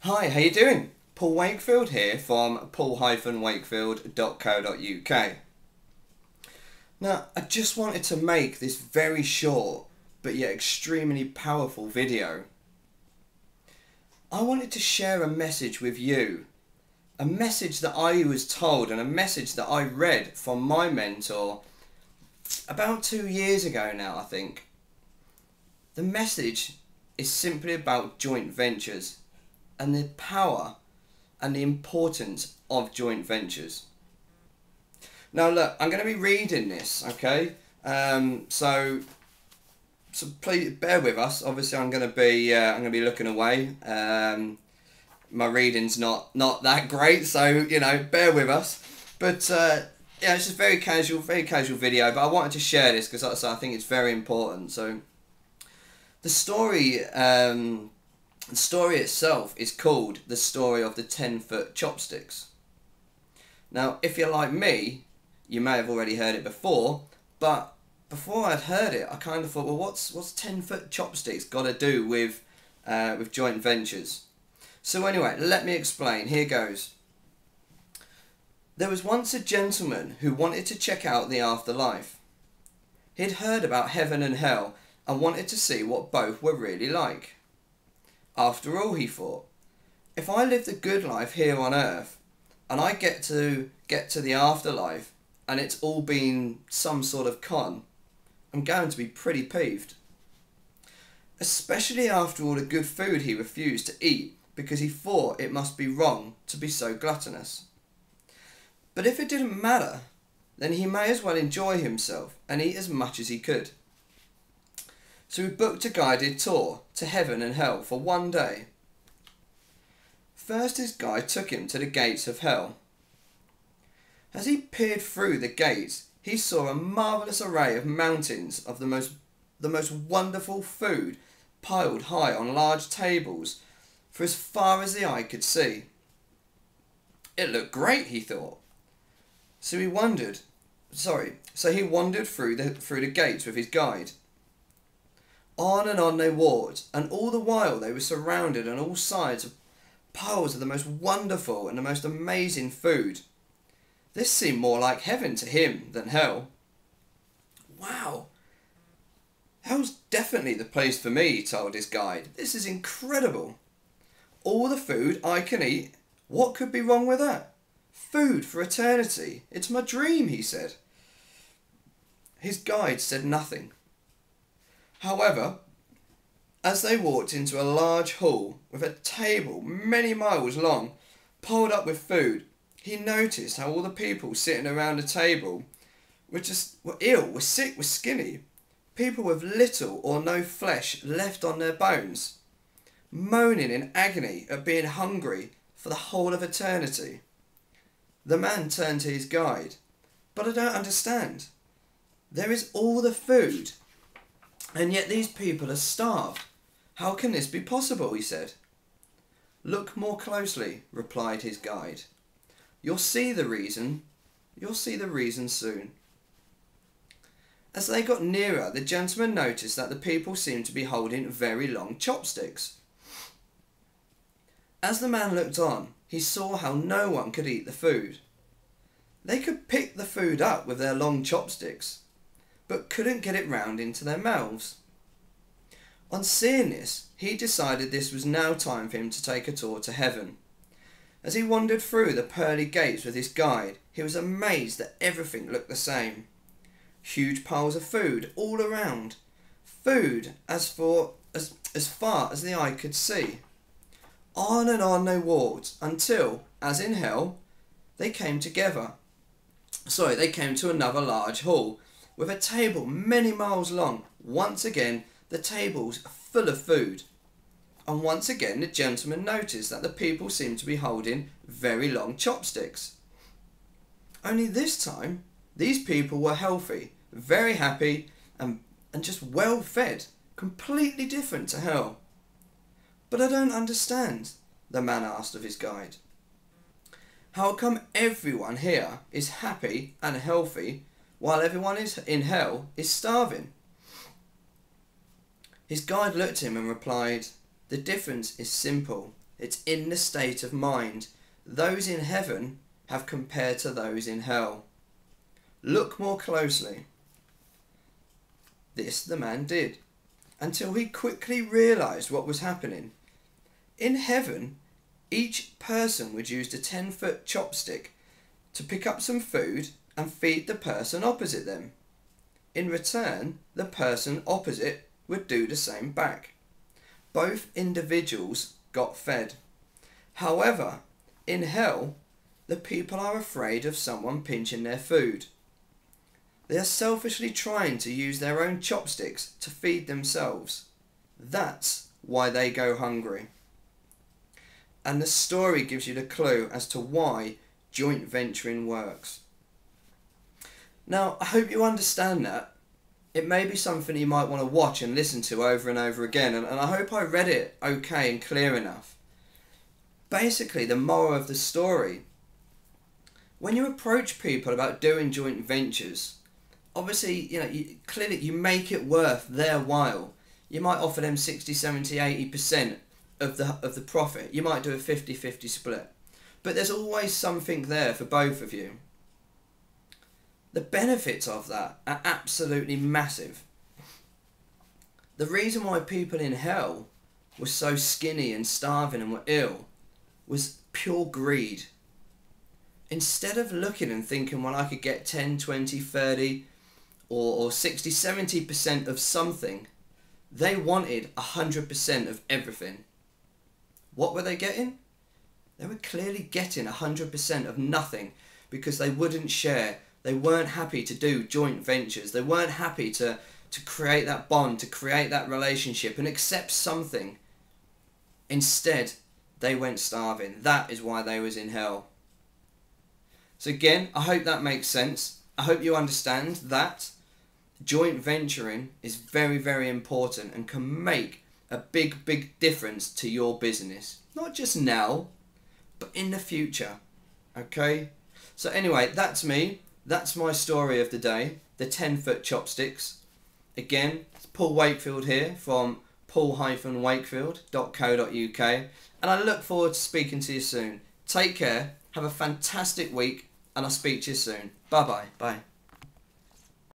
Hi, how you doing? Paul Wakefield here from paul-wakefield.co.uk. Now, I just wanted to make this very short but yet extremely powerful video. I wanted to share a message with you, a message that I was told and a message that I read from my mentor about 2 years ago now, I think. The message is simply about joint ventures and the power and the importance of joint ventures. Now look, I'm going to be reading this, okay? So please bear with us. Obviously, I'm going to be looking away. My reading's not that great, so bear with us. But yeah, it's just very casual video. But I wanted to share this because I think it's very important. So the story. The story itself is called The Story of the 10-Foot Chopsticks. Now, if you're like me, you may have already heard it before, but before I'd heard it, I kind of thought, well, what's 10-foot chopsticks got to do with joint ventures? So anyway, let me explain. Here goes. There was once a gentleman who wanted to check out the afterlife. He'd heard about heaven and hell and wanted to see what both were really like. After all, he thought, if I live the good life here on earth and I get to the afterlife and it's all been some sort of con, I'm going to be pretty peeved. Especially after all the good food he refused to eat because he thought it must be wrong to be so gluttonous. But if it didn't matter, then he may as well enjoy himself and eat as much as he could. So we booked a guided tour to heaven and hell for one day. First, his guide took him to the gates of hell. As he peered through the gates, he saw a marvellous array of mountains of the most wonderful food piled high on large tables for as far as the eye could see. It looked great, he thought. So he wandered through the gates with his guide. On and on they walked, and all the while they were surrounded on all sides of piles of the most wonderful and the most amazing food. This seemed more like heaven to him than hell. Wow! Hell's definitely the place for me, he told his guide. This is incredible. All the food I can eat. What could be wrong with that? Food for eternity. It's my dream, he said. His guide said nothing. However, as they walked into a large hall with a table many miles long, piled up with food, he noticed how all the people sitting around the table were ill, were sick, were skinny. People with little or no flesh left on their bones, moaning in agony at being hungry for the whole of eternity. The man turned to his guide. But I don't understand. There is all the food, and yet these people are starved. How can this be possible, he said. Look more closely, replied his guide. You'll see the reason soon. As they got nearer, the gentleman noticed that the people seemed to be holding very long chopsticks. As the man looked on, he saw how no one could eat the food. They could pick the food up with their long chopsticks, but couldn't get it round into their mouths. On seeing this, he decided this was now time for him to take a tour to heaven. As he wandered through the pearly gates with his guide, he was amazed that everything looked the same. Huge piles of food all around. Food as far as the eye could see. On and on they walked until, as in hell, they came to another large hall with a table many miles long. Once again, the tables full of food. And once again, the gentleman noticed that the people seemed to be holding very long chopsticks. Only this time, these people were healthy, very happy, and just well fed, completely different to hell. But I don't understand, the man asked of his guide. How come everyone here is happy and healthy while everyone in hell is starving? His guide looked at him and replied, "The difference is simple. It's in the state of mind. Those in heaven have compared to those in hell. Look more closely. This the man did, until he quickly realised what was happening. In heaven, each person would use a 10-foot chopstick to pick up some food and feed the person opposite them. In return, the person opposite would do the same back. Both individuals got fed. However, in hell, the people are afraid of someone pinching their food. They are selfishly trying to use their own chopsticks to feed themselves. That's why they go hungry. And the story gives you the clue as to why joint venturing works. Now, I hope you understand that. It may be something you might want to watch and listen to over and over again, and I hope I read it okay and clear enough. Basically, the moral of the story: when you approach people about doing joint ventures, obviously, clearly you make it worth their while. You might offer them 60, 70, 80% of the profit. You might do a 50-50 split. But there's always something there for both of you. The benefits of that are absolutely massive. The reason why people in hell were so skinny and starving and were ill was pure greed. Instead of looking and thinking, well, I could get 10, 20, 30 or 60, 70% of something, they wanted 100% of everything. What were they getting? They were clearly getting 100% of nothing, because they wouldn't share. They weren't happy to do joint ventures. They weren't happy to create that bond, to create that relationship and accept something. Instead, they went starving. That is why they was in hell. So again, I hope that makes sense. I hope you understand that joint venturing is very, very important and can make a big, big difference to your business. Not just now, but in the future. Okay? So anyway, that's me. That's my story of the day. The 10-foot chopsticks. Again, it's Paul Wakefield here from paul-wakefield.co.uk. And I look forward to speaking to you soon. Take care. Have a fantastic week. And I'll speak to you soon. Bye-bye. Bye.